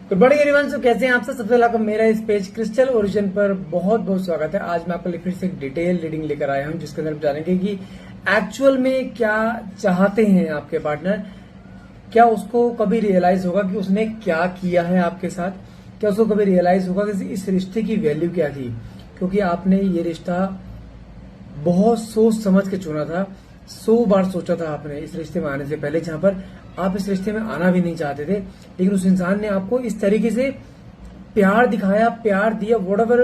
Good morning everyone. सो कैसे हैं आप सब? सबसे पहले आपका मेरा इस पेज क्रिस्टल ओरिजिन पर बहुत बहुत स्वागत है। आज मैं आपके लिए फिर से एक डिटेल रीडिंग लेकर आया हूं जिसके अंदर आप जानेंगे कि एक्चुअल में क्या चाहते हैं आपके पार्टनर। क्या उसको कभी रियलाइज होगा कि उसने क्या किया है आपके साथ? क्या उसको कभी रियलाइज होगा कि इस रिश्ते की वैल्यू क्या थी? क्योंकि आपने ये रिश्ता बहुत सोच समझ के चुना था। 100 बार सोचा था आपने इस रिश्ते में आने से पहले, जहां पर आप इस रिश्ते में आना भी नहीं चाहते थे, लेकिन उस इंसान ने आपको इस तरीके से प्यार दिखाया, प्यार दिया, what ever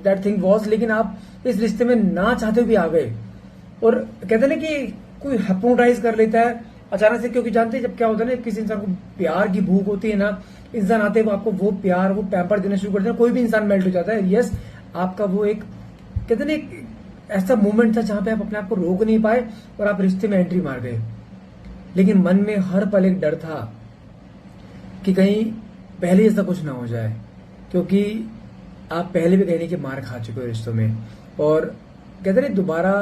that thing was, लेकिन आप इस रिश्ते में ना चाहते भी आ गए। और कहते हैं ना कि कोई हिप्नोटाइज कर लेता है अचानक से, क्योंकि जानते हैं जब क्या होता है ना, किसी इंसान को प्यार की भूख होती है ना, इंसान आते वो आपको वो प्यार, वो पैम्पर देना शुरू करते हैं, कोई भी इंसान मेल्ट हो जाता है। यस, आपका वो एक कहते हैं ना एक ऐसा मोमेंट था जहां पे आप अपने आप को रोक नहीं पाए और आप रिश्ते में एंट्री मार गए। लेकिन मन में हर पल एक डर था कि कहीं पहले ऐसा कुछ ना हो जाए, क्योंकि आप पहले भी कहने के मार खा चुके हो रिश्तों में। और कहते हैं दोबारा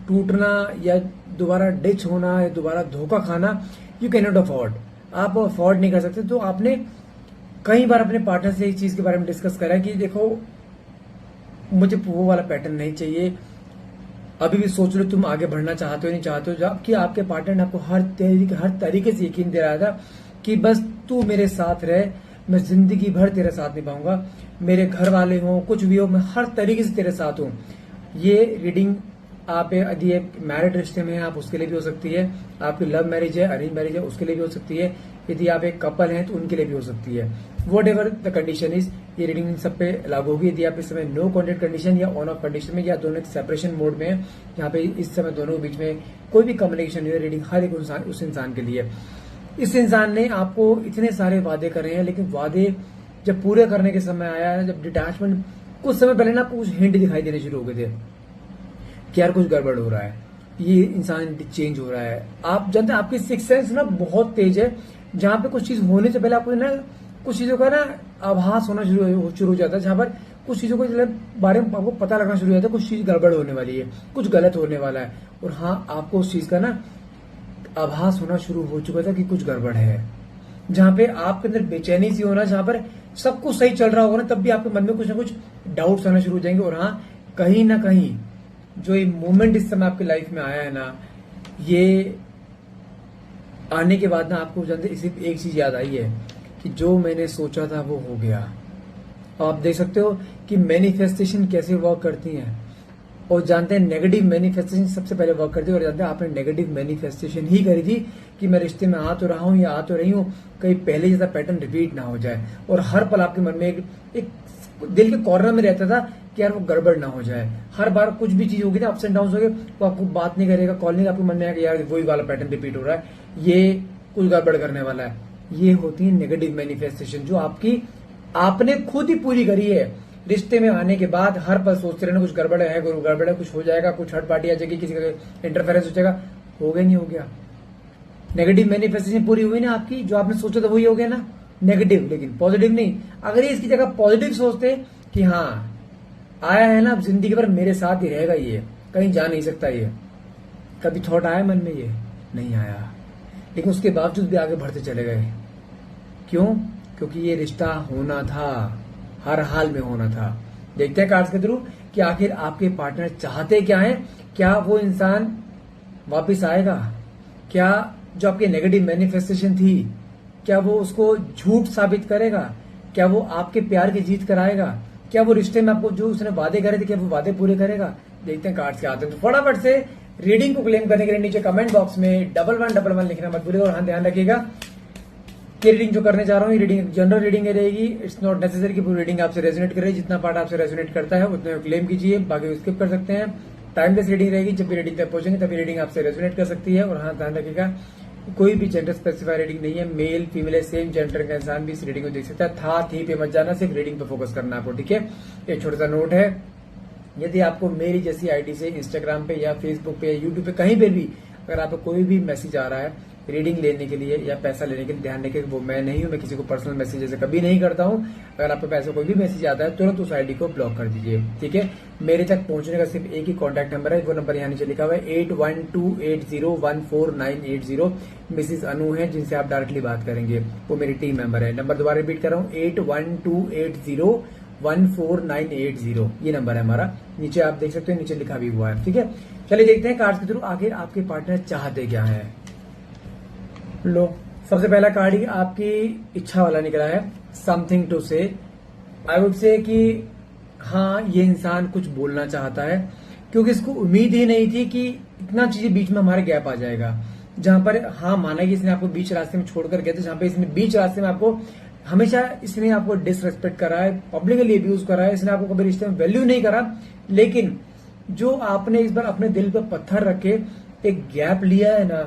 टूटना या दोबारा डिच होना या दोबारा धोखा खाना यू कैन नॉट अफोर्ड, आप अफोर्ड नहीं कर सकते। तो आपने कई बार अपने पार्टनर से इस चीज के बारे में डिस्कस करा कि देखो मुझे वो वाला पैटर्न नहीं चाहिए। अभी भी सोच लो तुम आगे बढ़ना चाहते हो नहीं चाहते हो, जबकि आपके पार्टनर ने आपको हर तरीके से यकीन दे रहा था कि बस तू मेरे साथ रहे, मैं जिंदगी भर तेरे साथ निभाऊंगा, मेरे घर वाले हो कुछ भी हो, मैं हर तरीके से तेरे साथ हूं। ये रीडिंग आप यदि मैरिड रिश्ते में है आप उसके लिए भी हो सकती है, आपकी लव मैरिज है, अरेंज मैरिज है उसके लिए भी हो सकती है, यदि आप एक कपल हैं तो उनके लिए भी हो सकती है। What ever the condition is, ये रीडिंग इन सब पे लागू होगी। यदि आप इस समय नो कॉन्टेक्ट कंडीशन या ऑन ऑफ कंडीशन में या दोनों सेपरेशन मोड में है, यहाँ पे इस समय दोनों के बीच में कोई भी कम्युनिकेशन नहीं है, रीडिंग हर एक उस इंसान के लिए। इस इंसान ने आपको इतने सारे वादे करे हैं, लेकिन वादे जब पूरे करने के समय आया है, जब डिटैचमेंट, कुछ समय पहले ना आपको कुछ हिंट दिखाई देने शुरू हो गए थे कि यार कुछ गड़बड़ हो रहा है, ये इंसान चेंज हो रहा है। आप जानते हैं आपकी सिक्स सेंस ना बहुत तेज है, जहां पे कुछ चीज होने से पहले आपको ना कुछ चीजों का ना आभास होना शुरू हो जाता है, जहां पर कुछ चीजों के बारे में आपको पता लगना शुरू हो जाता है, कुछ चीज गड़बड़ होने वाली है, कुछ गलत होने वाला है। और हाँ, आपको उस चीज का ना आभास होना शुरू हो चुका था कि कुछ गड़बड़ है, जहां पे आपके अंदर बेचैनी सी होना, जहां पर सब कुछ सही चल रहा होगा ना, तब भी आपके मन में कुछ ना कुछ डाउट्स आना शुरू हो जाएंगे। और हाँ, कहीं ना कहीं जो ये मोमेंट इस समय आपकी लाइफ में आया है ना, ये आने के बाद ना आपको जानते सिर्फ एक चीज याद आई है कि जो मैंने सोचा था वो हो गया। आप देख सकते हो कि मैनिफेस्टेशन कैसे वर्क करती हैं, और जानते हैं नेगेटिव मैनिफेस्टेशन सबसे पहले वर्क करती है। और जानते हैं आपने नेगेटिव मैनिफेस्टेशन ही करी थी कि मैं रिश्ते में आ तो रहा हूं या आ तो रही हूं, कहीं पहले जैसा पैटर्न रिपीट ना हो जाए। और हर पल आपके मन में एक दिल के कॉर्नर में रहता था कि यार वो गड़बड़ ना हो जाए। हर बार कुछ भी चीज होगी ना, अप्स एंड डाउन हो गए, वो आपको बात नहीं करेगा, कॉल नहीं, आपके मन में आएगा यार वही वाला पैटर्न रिपीट हो रहा है, ये कुछ गड़बड़ करने वाला है। ये होती है नेगेटिव मैनिफेस्टेशन, जो आपकी आपने खुद ही पूरी करी है। रिश्ते में आने के बाद हर पल सोचते रहना कुछ गड़बड़ है, कुछ हो जाएगा, कुछ थर्ड पार्टी आ जाएगी, किसी का इंटरफेरेंस हो जाएगा। हो गया नहीं हो गया, नेगेटिव मैनिफेस्टेशन पूरी हुई ना आपकी, जो आपने सोचा था वही हो गया ना, नेगेटिव, लेकिन पॉजिटिव नहीं। अगर ये इसकी जगह पॉजिटिव सोचते कि हाँ आया है ना, अब जिंदगी भर मेरे साथ ही रहेगा, ये कहीं जा नहीं सकता, ये कभी थॉट आया मन में? ये नहीं आया, लेकिन उसके बावजूद भी आगे बढ़ते चले गए। क्यों? क्योंकि ये रिश्ता होना था, हर हाल में होना था। देखते हैं कार्ड्स के थ्रू कि आखिर आपके पार्टनर चाहते क्या है। क्या वो इंसान वापस आएगा? क्या जो आपकी नेगेटिव मैनिफेस्टेशन थी, क्या वो उसको झूठ साबित करेगा? क्या वो आपके प्यार की जीत कराएगा? क्या वो रिश्ते में आपको जो उसने वादे करे थे, क्या वो वादे पूरे करेगा? देखते हैं कार्ड्स के आते हैं। तो फटाफट से रीडिंग को क्लेम करने के लिए नीचे कमेंट बॉक्स में 1111 लिखना मत भूलिएगा। और हाँ, ध्यान रखिएगा कि रीडिंग जो करने जा रहा हूँ, ये रीडिंग जनरल रीडिंग रहेगी। इट्स नॉट नेसेसरी कि पूरी रीडिंग आपसे रेजोनेट करे, जितना पार्ट आपसे रेजोनेट करता है उतना क्लेम कीजिए, बाकी स्किप कर सकते हैं। टाइमलेस रीडिंग रहेगी, जब भी रीडिंग तक पहुंचेंगे तभी रीडिंग आपसे रेजोनेट कर सकती है। और हाँ, ध्यान रखिएगा कोई भी जेंडर स्पेसिफाई रीडिंग नहीं है, मेल फीमेल सेम जेंडर का इंसान भी इस रीडिंग को देख सकता है। था थी पे मत जाना, सिर्फ रीडिंग पे फोकस करना आपको, ठीक है। एक छोटा सा नोट है, यदि आपको मेरी जैसी आईडी से इंस्टाग्राम पे या फेसबुक पे या यूट्यूब पे कहीं पे भी अगर आपको कोई भी मैसेज आ रहा है रीडिंग लेने के लिए या पैसा लेने के लिए ध्यान रखें वो मैं नहीं हूं। मैं किसी को पर्सनल मैसेज ऐसे कभी नहीं करता हूं। अगर आपके पास कोई भी मैसेज आता है तुरंत उस आईडी को ब्लॉक कर दीजिए, ठीक है। मेरे तक पहुंचने का सिर्फ एक ही कॉन्टैक्ट नंबर है, वो नंबर यहाँ नीचे लिखा हुआ है 8128014980। मिसिज अनु है जिनसे आप डायरेक्टली बात करेंगे, वो मेरी टीम मेंबर है। नंबर दोबारा रिपीट कर रहा हूँ 8128014980, ये नंबर है हमारा। नीचे आप देख सकते हैं, नीचे लिखा भी हुआ है, ठीक है। चलिए देखते हैं कार्ड्स के थ्रू आखिर आपके पार्टनर चाहते क्या है। लो, सबसे पहला कार्ड ही आपकी इच्छा वाला निकला है, समथिंग टू से। आई वुड से कि हाँ, ये इंसान कुछ बोलना चाहता है, क्योंकि इसको उम्मीद ही नहीं थी कि इतना चीजें बीच में हमारे गैप आ जाएगा। जहां पर हाँ माना कि इसने आपको बीच रास्ते में छोड़कर गया था, जहां पे इसने बीच रास्ते में आपको हमेशा इसने आपको डिसरेस्पेक्ट करा है, पब्लिकली अब्यूज करा है, इसने आपको कभी रिश्ते में वैल्यू नहीं करा। लेकिन जो आपने इस बार अपने दिल पर पत्थर रखे एक गैप लिया है ना,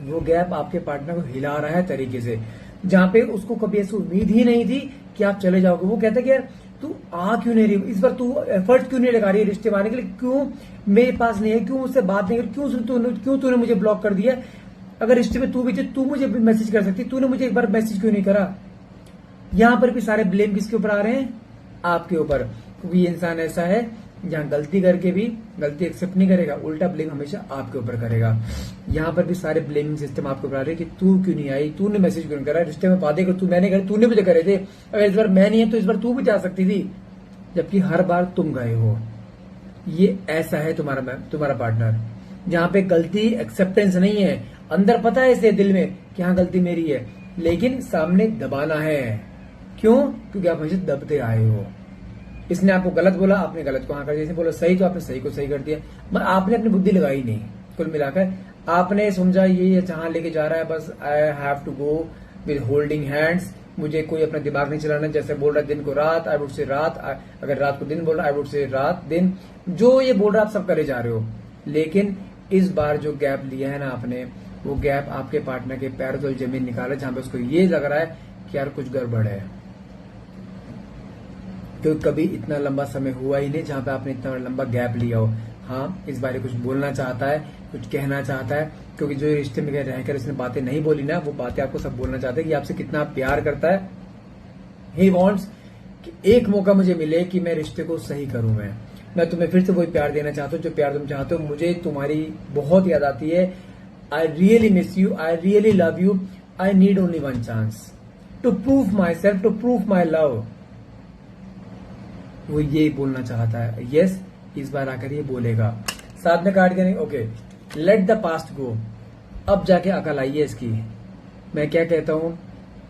वो गैप आपके पार्टनर को हिला रहा है तरीके से, जहां पे उसको कभी ऐसी उम्मीद ही नहीं थी कि आप चले जाओगे। वो कहता है कि यार तू आ क्यों नहीं रही, इस बार तू एफर्ट क्यों नहीं लगा रही है रिश्ते में आने के लिए, क्यों मेरे पास नहीं है, क्यों मुझसे बात नहीं कर, क्यों तूने मुझे ब्लॉक कर दिया। अगर रिश्ते में तू भी थी तू मुझे मैसेज कर सकती, तूने मुझे एक बार मैसेज क्यों नहीं करा। यहां पर भी सारे ब्लेम किसके ऊपर आ रहे हैं, आपके ऊपर, क्योंकि ये इंसान ऐसा है जहां गलती करके भी गलती एक्सेप्ट नहीं करेगा, उल्टा ब्लेम हमेशा आपके ऊपर करेगा। यहां पर भी सारे ब्लेमिंग सिस्टम आपके ऊपर आ रहे हैं कि तू क्यों नहीं आई, तूने मैसेज क्यों नहीं करा, रिश्ते में वादे कर तू मैंने करे, तूने मुझे करे थे, अगर इस बार मैं नहीं है तो इस बार तू भी जा सकती थी, जबकि हर बार तुम गए हो। ये ऐसा है तुम्हारा पार्टनर, जहां पे गलती एक्सेप्टेंस नहीं है, अंदर पता है इसे दिल में कि हाँ गलती मेरी है, लेकिन सामने दबाना है। क्यों? क्योंकि आप हमेशा दबते आए हो। इसने आपको गलत बोला, आपने गलत को हाँ कर दिया, इसने बोला सही तो आपने सही को सही कर दिया, मगर आपने अपनी बुद्धि लगाई नहीं। कुल मिलाकर आपने समझा ये जहां लेके जा रहा है, बस I have to go with holding hands, मुझे कोई अपना दिमाग नहीं चलाना। जैसे बोल रहा है दिन को रात, आई वुड से रात, अगर रात को दिन बोल रहा है आई वुड से रात दिन, जो ये बोल रहा है आप सब करे जा रहे हो। लेकिन इस बार जो गैप लिया है ना आपने, वो गैप आपके पार्टनर के पैर तले जमीन निकाला, जहां पे उसको ये लग रहा है कि यार कुछ गड़बड़ है, क्योंकि कभी इतना लंबा समय हुआ ही नहीं जहां पे आपने इतना लंबा गैप लिया हो। हाँ, इस बारे कुछ बोलना चाहता है, कुछ कहना चाहता है, क्योंकि जो रिश्ते में रहकर इसने बातें नहीं बोली ना, वो बातें आपको सब बोलना चाहता है कि आपसे कितना प्यार करता है। ही वॉन्ट्स कि एक मौका मुझे मिले कि मैं रिश्ते को सही करूं। मैं तुम्हें फिर से वही प्यार देना चाहता हूं जो प्यार तुम चाहते हो। मुझे तुम्हारी बहुत याद आती है, I really miss you, I really love you, I need only one chance to prove myself, to prove my love. वो ये बोलना चाहता है। यस, इस बार आकर ये बोलेगा। साथ में कार्ड करेंगे, ओके, लेट द पास्ट गो। अब जाके अकल आई है इसकी। मैं क्या कहता हूं,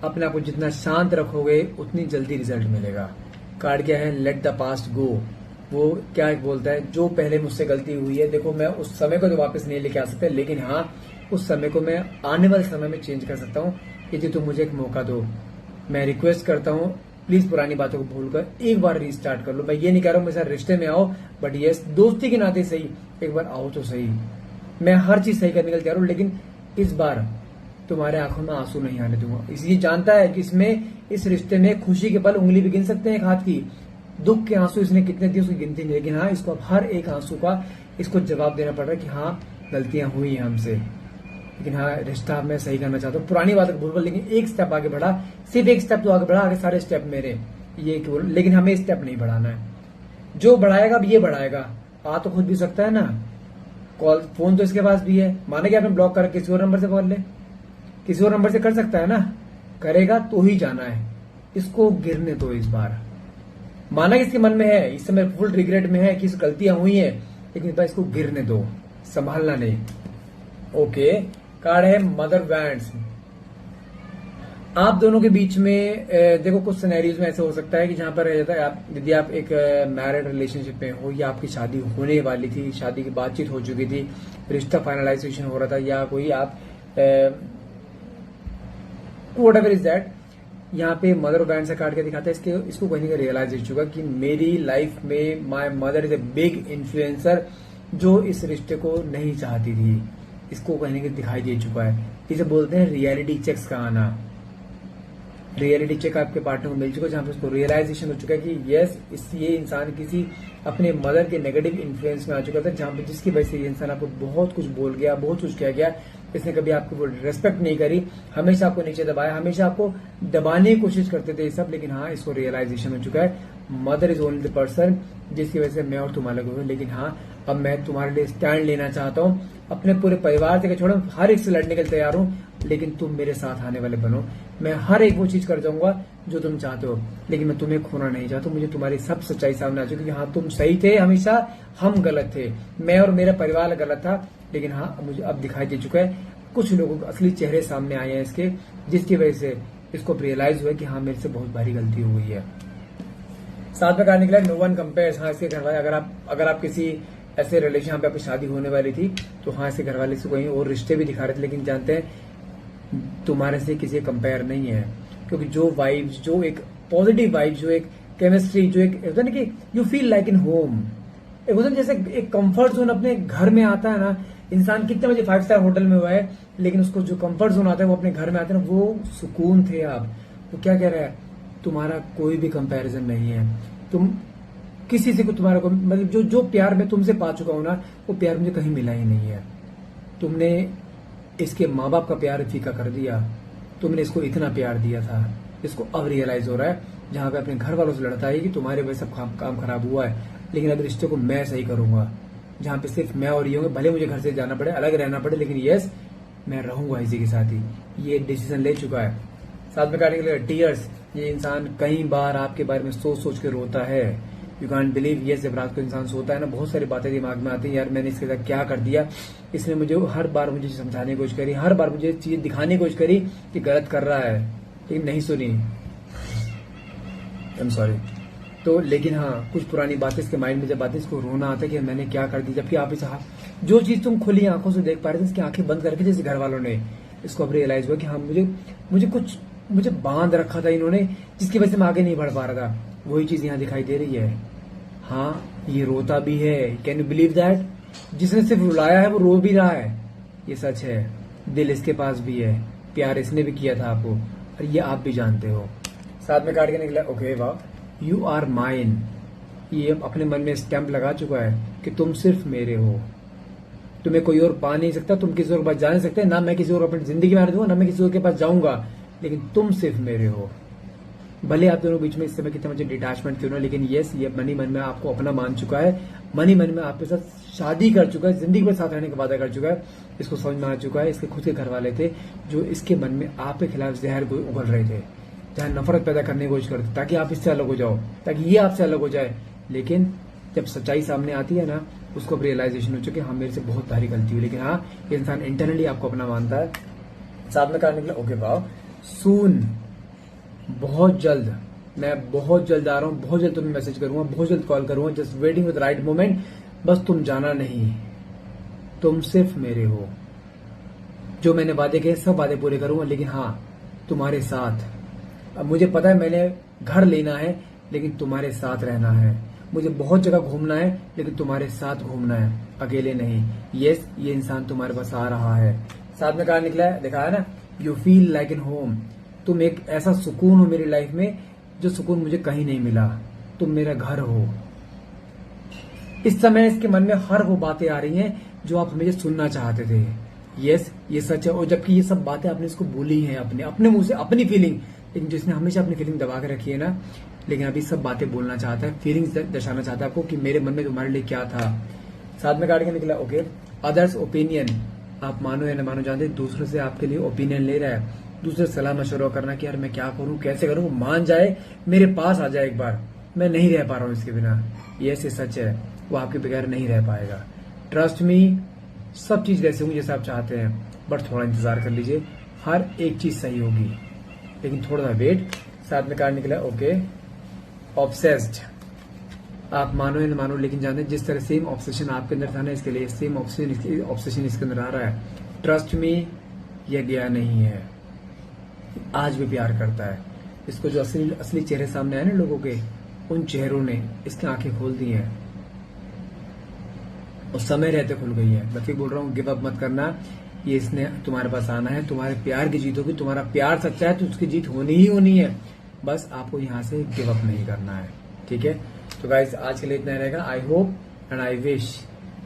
अपने आप को जितना शांत रखोगे उतनी जल्दी रिजल्ट मिलेगा। कार्ड क्या है, लेट द पास्ट गो। वो क्या बोलता है, जो पहले मुझसे गलती हुई है, देखो मैं उस समय को तो वापस नहीं लेके आ सकता, लेकिन हाँ उस समय को मैं आने वाले समय में चेंज कर सकता हूँ, यदि तुम मुझे एक मौका दो। मैं रिक्वेस्ट करता हूँ प्लीज पुरानी बातों को भूलकर एक बार रीस्टार्ट कर लो। मैं ये नहीं कह रहा हूं मेरे साथ रिश्ते में आओ, बट यस दोस्ती के नाते सही एक बार आओ तो सही। मैं हर चीज सही करने के लिए तैयार हूं, लेकिन इस बार तुम्हारे आंखों में आंसू नहीं आने दूंगा। इसलिए जानता है कि इसमें इस रिश्ते में खुशी के पल उंगली भी गिन सकते हैं एक हाथ की, दुख के आंसू इसने कितने दिए उसकी गिनती नहीं, लेकिन हाँ इसको अब हर एक आंसू का इसको जवाब देना पड़ रहा है कि हाँ गलतियां हुई हैं हमसे, लेकिन हाँ रिश्ता मैं सही करना चाहता हूँ। पुरानी बात भूल, लेकिन एक स्टेप आगे बढ़ा, सिर्फ एक स्टेप तो आगे बढ़ा, आगे सारे स्टेप मेरे ये क्यों, लेकिन हमें स्टेप नहीं बढ़ाना है। जो बढ़ाएगा अब ये बढ़ाएगा, आ तो खुद भी सकता है ना, कॉल फोन तो इसके पास भी है, माने कि आपने ब्लॉक कर किसी और नंबर से कॉल ले, किसी और नंबर से कर सकता है ना, करेगा तो ही जाना है। इसको गिरने दो इस बार। माना कि इसके मन में है, इस समय फुल रिग्रेट में है कि गलतियां हुई हैं, लेकिन इस बार इसको गिरने दो, संभालना नहीं। ओके, कार्ड है मदर वैंड्स। आप दोनों के बीच में देखो कुछ सिनेरियोज में ऐसा हो सकता है कि जहां पर यदि आप एक मैरिड रिलेशनशिप में हो, या आपकी शादी होने वाली थी, शादी की बातचीत हो चुकी थी, रिश्ता फाइनलाइजेशन हो रहा था, या कोई आप व्हाटएवर इज दैट, यहाँ पे मदर वैंड से कार्ड के दिखाता है इसको कहीं का रियलाइज हो चुका कि मेरी लाइफ में my mother is a big influencer, जो इस रिश्ते को नहीं चाहती थी, इसको कहीं का दिखाई दे चुका है। इसे बोलते हैं रियलिटी चेक्स का आना। रियलिटी चेक आपके पार्टनर को मिल चुका है, जहां पे उसको रियलाइजेशन हो चुका है कि यस ये इंसान किसी अपने मदर के नेगेटिव इन्फ्लुएंस में आ चुका था, जहां पे जिसकी वजह से ये इंसान आपको बहुत कुछ बोल गया, बहुत कुछ कह गया, इसने कभी आपको वो रेस्पेक्ट नहीं करी, हमेशा आपको नीचे दबाया, हमेशा आपको दबाने की कोशिश करते थे ये सब। लेकिन हाँ, इसको रियलाइजेशन हो चुका है, mother is only the person जिसकी वजह से मैं और तुम अलग हुए। लेकिन हाँ, अब मैं तुम्हारे लिए स्टैंड लेना चाहता हूँ, अपने पूरे परिवार से छोड़ो, हर एक से लड़ने के लिए तैयार हूँ, लेकिन तुम मेरे साथ आने वाले बनो। मैं हर एक वो चीज कर जाऊंगा जो तुम चाहते हो, लेकिन मैं तुम्हें खोना नहीं चाहता। मुझे तुम्हारी सब सच्चाई सामने आ चुकी है कि हाँ, तुम सही थे हमेशा, हम गलत थे, मैं और मेरा परिवार गलत था। लेकिन हाँ, मुझे अब दिखाई दे चुका है, कुछ लोगों के असली चेहरे सामने आए हैं इसके, जिसकी वजह से इसको रियलाइज हुआ कि हाँ, मेरे से बहुत भारी गलती हो गई है। साथ में कहा निकला नो वन कंपेयर्स। हाँ, इसके घर वाले, अगर आप किसी ऐसे रिलेशन, यहाँ पे आपकी शादी होने वाली थी, तो हाँ, इसके घर वाले से कोई और रिश्ते भी दिखा रहे थे, लेकिन जानते हैं तुम्हारे से किसी कंपेयर नहीं है। क्योंकि जो वाइब्स, जो एक पॉजिटिव वाइब्स, जो एक केमिस्ट्री, जो एक होता है ना कि you feel like in home, एक होता है जैसे एक कंफर्ट जोन अपने घर में आता है ना। इंसान कितने बजे 5 स्टार होटल में हुआ है, लेकिन उसको जो कंफर्ट जोन आता है वो अपने घर में आते हैं ना, वो सुकून थे आप। वो क्या कह रहा है, तुम्हारा कोई भी कंपैरिजन नहीं है, तुम किसी से को तुम्हारा को मतलब जो प्यार मैं तुमसे पा चुका हूं ना, वो प्यार मुझे कहीं मिला ही नहीं है। तुमने इसके माँ बाप का प्यार फीका कर दिया, तुमने इसको इतना प्यार दिया था, इसको अब रियलाइज हो रहा है, जहां पे अपने घर वालों से लड़ता है कि तुम्हारे वजह सब काम खराब हुआ है, लेकिन अब रिश्ते को मैं सही करूंगा, जहां पे सिर्फ मैं और ये होंगे, भले मुझे घर से जाना पड़े, अलग रहना पड़े, लेकिन यस, मैं रहूंगा इसी के साथ ही। ये डिसीजन ले चुका है। साथ में काटने के लिए टीयर्स, ये इंसान कई बार आपके बारे में सोच सोच के रोता है। यू कांट बिलीव, ये जब रात को इंसान सोता है ना, बहुत सारी बातें दिमाग में आती हैं, यार मैंने इसके साथ क्या कर दिया, इसने मुझे हर बार मुझे समझाने की कोशिश करी, हर बार मुझे चीज दिखाने की कोशिश करी कि गलत कर रहा है, लेकिन नहीं सुनी। I am sorry. तो लेकिन हाँ, कुछ पुरानी बातें इसके माइंड में जब आती है, इसको रोना आता है कि मैंने क्या कर दी, जबकि आप इस जो चीज तुम खुली आंखों से देख पा रहे थे, इसकी आंखें बंद करके, जैसे घर वालों ने इसको अब रियलाइज हुआ कि हाँ, मुझे बांध रखा था इन्होंने, जिसकी वजह से मैं आगे नहीं बढ़ पा रहा था। वही चीज यहाँ दिखाई दे रही है। हाँ, ये रोता भी है, कैन यू बिलीव दैट? जिसने सिर्फ रुलाया है वो रो भी रहा है, ये सच है। दिल इसके पास भी है, प्यार इसने भी किया था आपको, और ये आप भी जानते हो। साथ में काट के निकला, ओके वाह, यू आर माइन। ये अपने मन में स्टैंप लगा चुका है कि तुम सिर्फ मेरे हो, तुम्हें कोई और पा नहीं सकता, तुम किसी और के पास जा नहीं सकते, ना मैं किसी और अपनी जिंदगी में दूंगा, ना मैं किसी और के पास जाऊंगा, लेकिन तुम सिर्फ मेरे हो। भले आप दोनों बीच में इस समय कितना मुझे डिटैचमेंट क्यों ना, लेकिन यस, ये मनी मन में आपको अपना मान चुका है, मनी मन में आपके साथ शादी कर चुका है, जिंदगी में साथ रहने का वादा कर चुका है। इसको समझ में आ चुका है, इसके खुद के घर वाले थे जो इसके मन में आपके खिलाफ जहर उगल रहे थे, जहां नफरत पैदा करने की कोशिश करते ताकि आप इससे अलग हो जाओ, ताकि ये आपसे अलग हो जाए। लेकिन जब सच्चाई सामने आती है ना, उसको अब रियलाइजेशन हो चुकी है, हाँ मेरे से बहुत भारी गलती हुई। लेकिन हाँ, ये इंसान इंटरनली आपको अपना मानता है। साथ में कहा निकला, ओके वाह, सून, बहुत जल्द, मैं बहुत जल्द आ रहा हूं, बहुत जल्द तुम्हें मैसेज करूंगा, बहुत जल्द कॉल करूंगा, just waiting with right moment. बस तुम जाना नहीं, तुम सिर्फ मेरे हो। जो मैंने वादे किए सब वादे पूरे करूंगा, लेकिन हाँ, तुम्हारे साथ। अब मुझे पता है मैंने घर लेना है, लेकिन तुम्हारे साथ रहना है। मुझे बहुत जगह घूमना है, लेकिन तुम्हारे साथ घूमना है, अकेले नहीं। यस, ये इंसान तुम्हारे पास आ रहा है। साथ में कहा निकला है, देखा है ना, you feel like in home. तुम एक ऐसा सुकून हो मेरी लाइफ में जो सुकून मुझे कहीं नहीं मिला। तुम मेरा घर हो। इस समय इसके मन में हर वो बातें आ रही हैं जो आप हमेशा सुनना चाहते थे। यस, ये सच है। और जबकि ये सब बातें आपने इसको बोली हैं अपने मुंह से, अपनी फीलिंग, लेकिन जिसने हमेशा अपनी फीलिंग दबा के रखी है ना, लेकिन अभी सब बातें बोलना चाहता है, फीलिंग्स दर्शाना चाहता है आपको कि मेरे मन में तुम्हारे लिए क्या था। साथ में काट के निकला, ओके, अदर्स ओपिनियन। आप मानो या न मानो, जानते दूसरों से आपके लिए ओपिनियन ले रहा है, दूसरे सलाह मशवरा करना कि यार मैं क्या करूं, कैसे करूं, मान जाए, मेरे पास आ जाए एक बार, मैं नहीं रह पा रहा हूं इसके बिना। ये सच है, वो आपके बगैर नहीं रह पाएगा। ट्रस्ट मी, सब चीज वैसे होंगी जैसे आप चाहते हैं, बट थोड़ा इंतजार कर लीजिए, हर एक चीज सही होगी, लेकिन थोड़ा सा वेट। साथ में कार्ड निकला, ओके, ऑब्सेस्ड। आप मानो या न मानो, लेकिन जानते जिस तरह सेम ऑब्सेशन आपके अंदर था ना, इसके लिए सेम ऑब्सेशन इसके अंदर आ रहा है। ट्रस्ट मी, ये गया नहीं है, आज भी प्यार करता है। इसको जो असली चेहरे सामने आए ना लोगों के, उन चेहरों ने इसकी आंखें खोल दी हैं, और समय रहते खुल गई है। मैं फिर बोल रहा हूँ, गिव अप मत करना, ये इसने तुम्हारे पास आना है, तुम्हारे प्यार की जीत होगी। तुम्हारा प्यार सच्चा है तो उसकी जीत होनी ही होनी है, बस आपको यहाँ से गिव अप नहीं करना है, ठीक है। तो गाइस, आज के लिए इतना रहेगा। I hope and I wish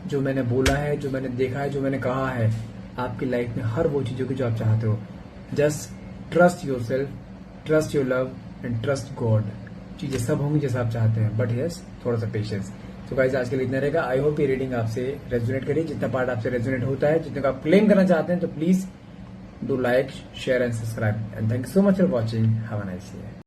जो मैंने बोला है, जो मैंने देखा है, जो मैंने कहा है, आपकी लाइफ में हर वो चीजों की जो आप चाहते हो। Just trust your self, trust your love and trust God. चीजें सब होंगी जैसा आप चाहते हैं, बट यस थोड़ा सा पेशेंस। तो गाइस आज के लिए इतना रहेगा। आई होप ये रीडिंग आपसे रेजोनेट करिए। जितना पार्ट आपसे रेजोनेट होता है, जितने का आप क्लेम करना चाहते हैं, तो please do like, share and subscribe. And thank you so much for watching. Have a nice day.